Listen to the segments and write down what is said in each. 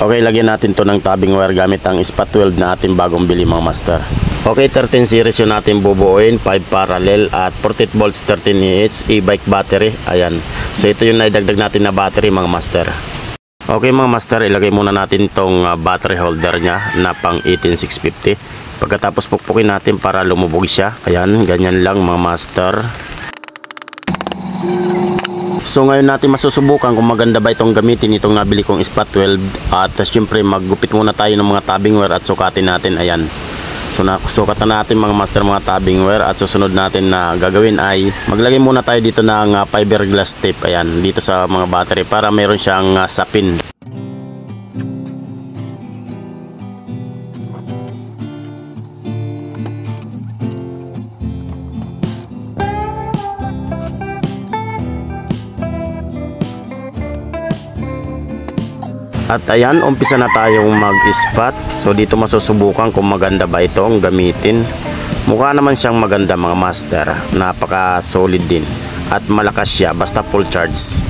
Okay, lagyan natin to ng tabbing wire gamit ang spot weld na ating bagong bili mga master. Okay, 13 series yung natin bubuuin, 5 parallel at 48 volts 13Ah e-bike battery. Ayan. So ito yung naidagdag natin na battery mga master. Okay mga master, ilagay muna natin tong battery holder nya na pang 18650. Pagkatapos pukpukin natin para lumubog siya. Ayan, ganyan lang mga master. So ngayon natin masusubukan kung maganda ba itong gamitin itong nabili kong spot weld. At syempre maggupit muna tayo ng mga tabbing wire at sukatin natin. Ayan. So sukatan natin mga master mga tabbing wire at susunod natin na gagawin ay maglagay muna tayo dito ng fiberglass tape. Ayan, dito sa mga battery para mayroon siyang sapin. At ayan, umpisa na tayong mag-spot. So dito masusubukan kung maganda ba itong gamitin. Mukha naman siyang maganda mga master. Napaka solid din. At malakas siya basta full charge.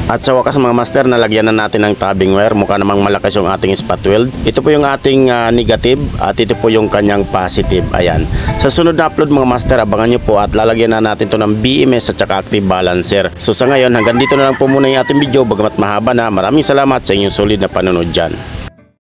At sa wakas mga master, nalagyan na natin ng tabbing wire. Mukha namang malakas yung ating spot weld. Ito po yung ating negative at ito po yung kanyang positive. Ayan. Sa sunod na upload mga master, abangan nyo po at lalagyan na natin to ng BMS at saka active balancer. So sa ngayon, hanggang dito na lang po muna yung ating video. Bagamat mahaba na, maraming salamat sa inyong solid na panonood dyan.